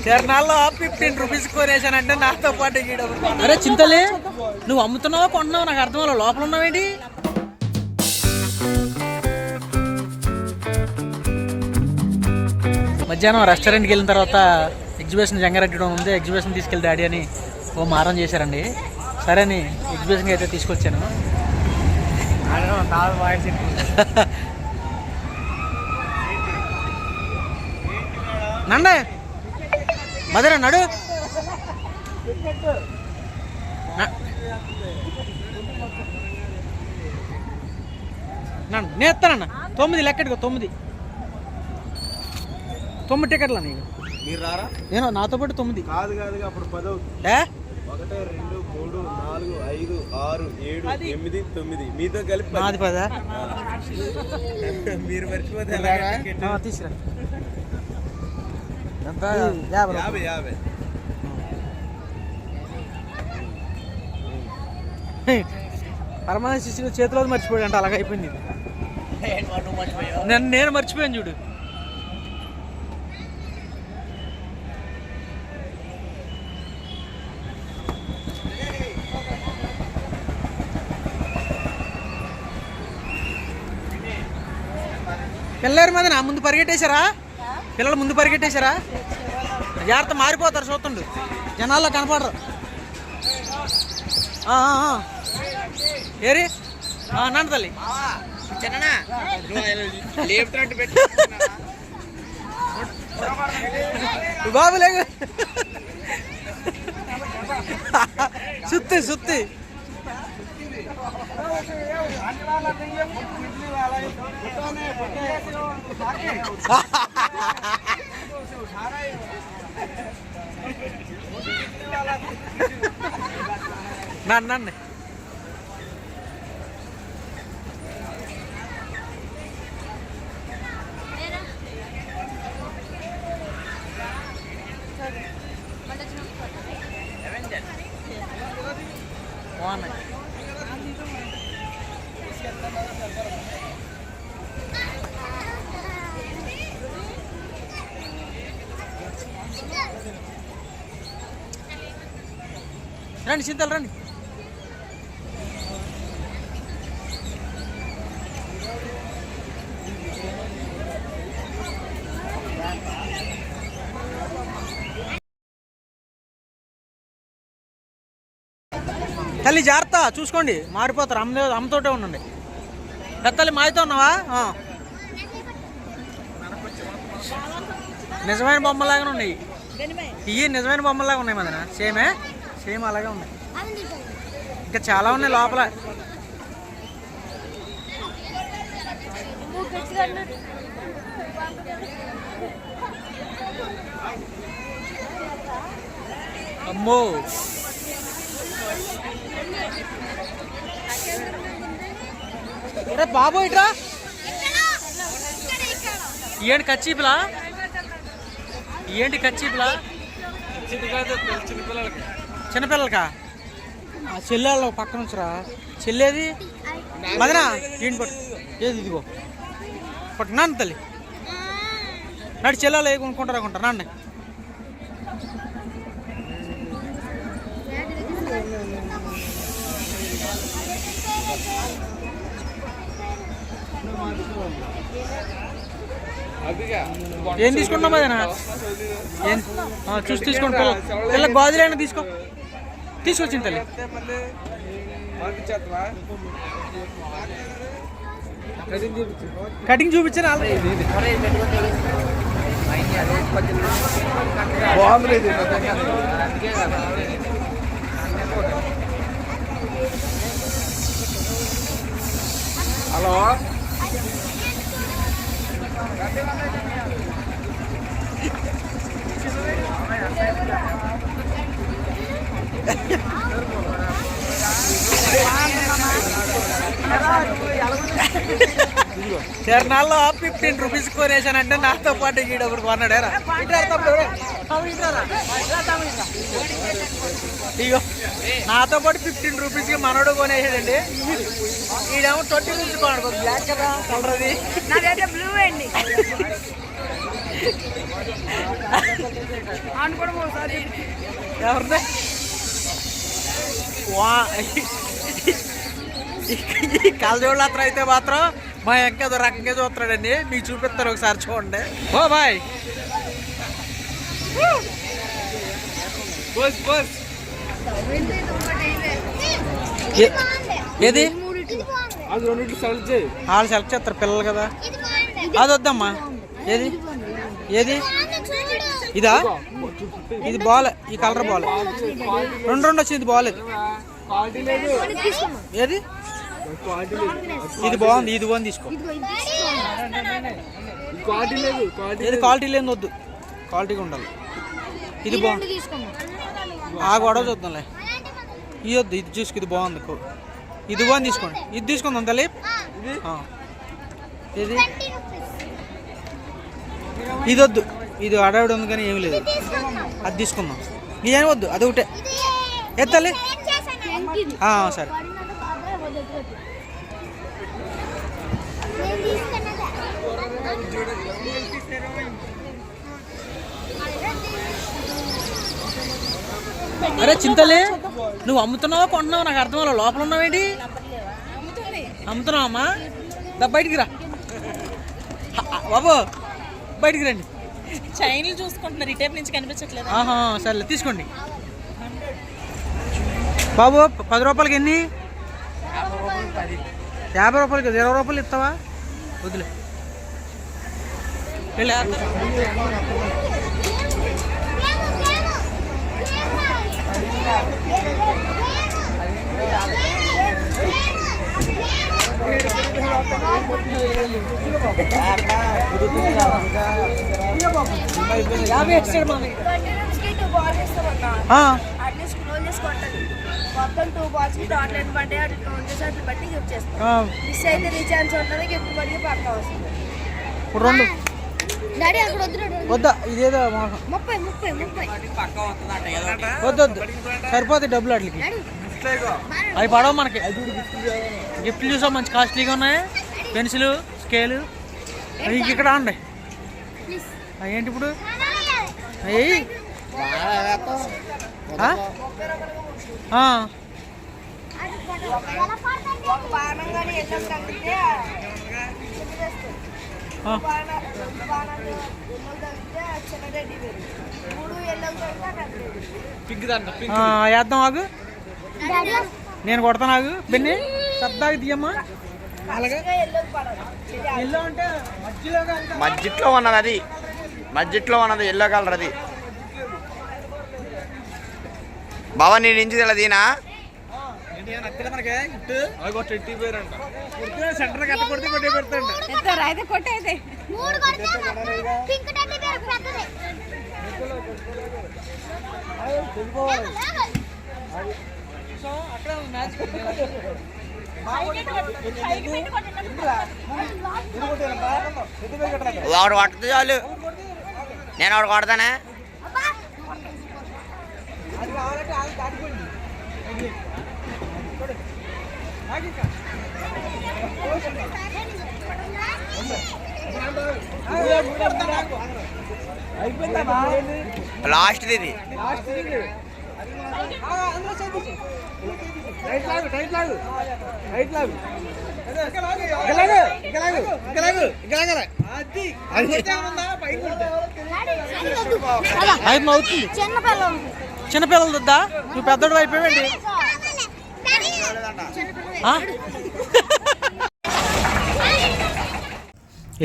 తిరణాల్లో 15 rupees కొనేసానంటే నాతో పాటు అరే చింతలే నువ్వు అమ్ముతున్నావా కొంటున్నావు నాకు అర్థం అవ్వాలి లోపల ఉన్నావేంటి మధ్యాహ్నం రెస్టారెంట్కి వెళ్ళిన తర్వాత ఎగ్జిబిషన్ జంగారెడ్డి ఉంది ఎగ్జిబిషన్ తీసుకెళ్ళి డాడీ అని ఓ మారం చేశారండి సరే అని ఎగ్జిబిషన్కి అయితే తీసుకొచ్చాను నండే మదర నడు నేను ఎత్తానన్న 9 లెక్కడికో 9 టికెట్లా నీకు మీరు రారా నేను నాతో పాటు 9 కాదు అప్పుడు 10 అవుతుంది 1 2 3 4 5 6 7 8 9 మీతో కలిపి నాది 10 మీరు మర్చిపోతే తీసుకురా ఎంత 50 పరమానంద శిష్యుడు చేతిలో మర్చిపోయాడు అంటే అలాగ అయిపోయింది నేను మర్చిపోయాను చూడు పిల్లలు మీద నా ముందు పరిగెట్టేశారా పిల్లలు ముందు పరిగెట్టేశారా జాగ్రత్త మారిపోతారు చూస్తుండు జనాల్లో కనపడరు ఏరి నాన్న తల్లి బాబు లేగు సుత్తి నన్ను రండి చింతలు రండి తల్లి జాగ్రత్త చూసుకోండి మారిపోతారు అమ్మతోటే ఉండండి తల్లి మాయతో ఉన్నావా నిజమైన బొమ్మలాగానే ఉన్నాయి ఇవి నిజమైన బొమ్మలాగా ఉన్నాయి మదన సేమ్ అలాగే ఉన్నాయి ఇంకా చాలా ఉన్నాయి లోపల అమ్మో బాబు ఇట్రా ఏంటి కచ్చీపులా చిన్నపిల్లలకా చెల్లెళ్ళు పక్కన వచ్చరా చెల్లేది మదనా ఏంటి పట్టు ఏది ఇదిగో పట్టు నాన్న తల్లి నాడు చెల్లెలు ఏ కొనుక్కుంటారా నాన్న ఏం తీసుకుంటున్నాం అదేనా చూసి తీసుకోండి పిల్ల గాజులైనా తీసుకొచ్చింది తల్లి కటింగ్ చూపించాను హలో తిరణాల్లో 15 రూపీస్ కొనేసానంటే నాతో పాటు ఈడొకటి కొన్నాడేరా ఇగో నాతో పాటు 15 రూపీస్కి మనోడు కొనేసాడండి ఈడేమో 20 రూపీస్ కొనడు బ్లాక్ కదా కలర్ అది బ్లూ అండి ఎవరిదే వా ఈ కళ్ళజోళ్ళు అത്ര అయితే మాత్రం మా ఎంకేదో రకంగా చూస్తున్నాడండి. మీకు చూపిస్తారు ఒకసారి చూడండి. ఓ బాయ్ ఏది వాళ్ళు సెలెక్ట్ చేస్తారు పిల్లలు కదా. అది వద్దమ్మా. ఏది ఏది ఇదా? ఇది బాల్. ఈ కలర్ బాల్ రెండు వచ్చింది. ఇది బాల్. ఏది ఇది బాగుంది. ఇది బాగుంది తీసుకో. ఏది క్వాలిటీ లేదు వద్దు. క్వాలిటీగా ఉండాలి. ఇది బాగుంది. ఆ గొడవ చూద్దాంలే. ఇది వద్దు. ఇది చూసుకో. ఇది బాగుంది. ఇది బాగుంది తీసుకోండి. ఇది తీసుకుందాం తల్లి. ఇది ఇది వద్దు. ఇది అడవిడ ఉంది కానీ ఏమి లేదు. అది తీసుకుందాం. ఇదేమి వద్దు. అది ఒకటే ఎత్తాలి. సరే అరే చింతలే, నువ్వు అమ్ముతున్నావా కొంటున్నావా? నాకు అర్థం అవ్వాలి. లోపల ఉన్నావేంటి? అమ్ముతున్నావమ్మా? బయటికి రా బాబు. బయటికి రండి. చైన్లు చూసుకుంటున్నారు. ఈ టైప్ నుంచి కనిపించట్లేదు. సర్లే తీసుకోండి బాబు. 10 రూపాయలకి ఎన్ని? 50 రూపాయలకి 20 రూపాయలు ఇస్తావా? వద్దులే. మొత్తం 2 balls ఆన్లైన్ పడ్డాయి. అటు కౌంట్ చేసి అట్లా బట్టి గిఫ్ట్ చేస్తాం. మిస్ అయితే రీఛార్జ్ ఉంటుంది. గిఫ్ట్ పడితే పక్కా వస్తుంది. ఇప్పుడు రెండు డాడీ అక్కడ వద్దు. వద్దా? ఇదేదో 30 వద్దు వద్దు. సరిపోతాయి డబ్బులు వాటికి. అవి పడవ మనకి. గిఫ్ట్లు చూసా మంచి కాస్ట్లీగా ఉన్నాయి. Pencil, scale. అవి ఇక్కడ అండి. ఏంటి ఇప్పుడు? అయ్యి వేద్దాం. ఆగు, నేను కొడతాను. ఆగు బెన్ని. సబ్దాకి తీయమ్మా. అలాగే ఎల్లో అంటే మధ్యలో ఉన్నది. అది మధ్యలో ఉన్నది ఎల్లో కలర్. అది బాబా నీ నుంచి ఇలా దీనా సెంటర్ కట్ట కొడితే కొట్టే పెడతాండి. ఆవిడ కొట్టదు చాలు. నేను ఆవిడ కొడతానే. లాస్ట్ ఇది. చిన్నపిల్లలు వద్దా? నువ్వు పెద్దోడు అయిపోయావండి.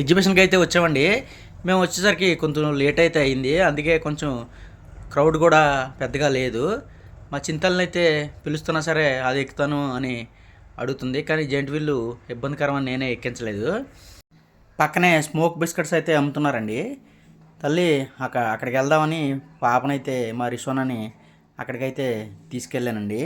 ఎగ్జిబిషన్కి అయితే వచ్చామండి. మేము వచ్చేసరికి కొంచెం లేట్ అయితే అయింది. అందుకే కొంచెం క్రౌడ్ కూడా పెద్దగా లేదు. మా చింతలను అయితే పిలుస్తున్నా సరే అది ఎక్కుతాను అని అడుగుతుంది. కానీ జెంట్ వీళ్ళు ఇబ్బందికరమని నేనే ఎక్కించలేదు. పక్కనే స్మోక్ బిస్కెట్స్ అయితే అమ్ముతున్నారండి. తల్లి అక్కడికి వెళ్దామని పాపనైతే మా రిషోనని అక్కడికైతే తీసుకెళ్ళానండి.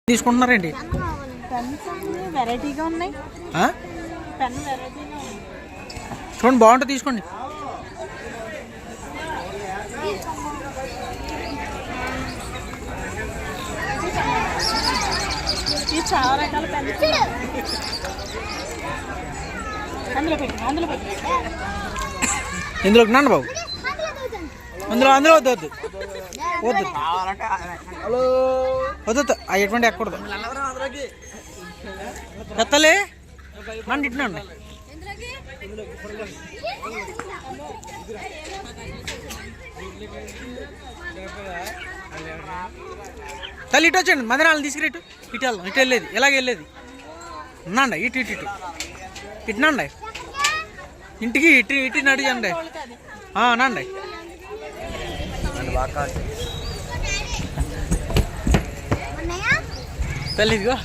తీసుకుంటున్నారేంటి? పెన్స్ వెరైటీగా ఉన్నాయి. ఆ? పెన్ వెరైటీగా ఉంది. చూడండి బాగుంటుంది, తీసుకోండి. ఇది చాలా రకాల పెన్స్. అందులో పెట్టి ఇందులోకి నాన్న బాబు, అందులో వద్దు వద్దు వద్దు వద్దు, అవి ఎటువంటి ఎక్కకూడదు. పెత్తలే నన్ను ఇట్టినండి. తల్లి ఇటు వచ్చండి, మదనాలను తీసుకురా. ఇటు వెళ్దాం, ఇటు వెళ్ళేది, ఇలాగ వెళ్ళేది. ఉన్నాండి, ఇటు ఇటు ఇటు ఇటునండి, ఇంటికి ఇటు ఇటు నడిచండి. నండి. తల్లి ఇదిగో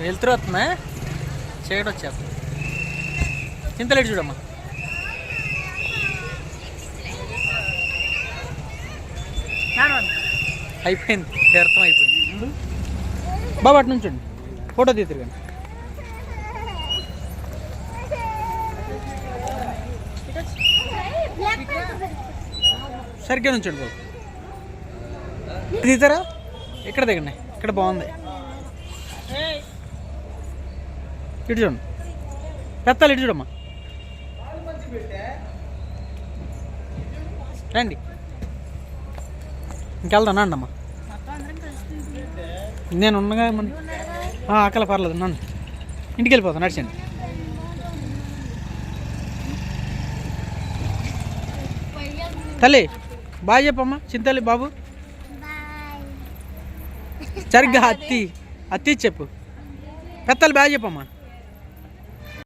వెళ్తూ వస్తుందా, చీకటి వచ్చా. చింతలేడు చూడమ్మా. అయిపోయింది, తీర్థం అయిపోయింది. బాబు అటు నుంచండి, ఫోటో తీద్దరు కానీ. సరిగ్గా నుంచండి బాబు. తీతారా? ఇక్కడ దిగండి, ఇక్కడ బాగుంది. ఇటు చూడండి, పెత్తాలి ఇటు చూడమ్మా. రండి, ఇంకెళ్దాం నండి అమ్మా. నేను ఉన్నగా అక్కల పర్లేదు నన్ను. ఇంటికి వెళ్ళిపోతాను, నడిచండి. తల్లి బాయ్ చెప్పమ్మా. చింతల్లి బాబు సరిగ్గా అత్తి చెప్పు. పెత్తలు బాయ్ చెప్పమ్మా.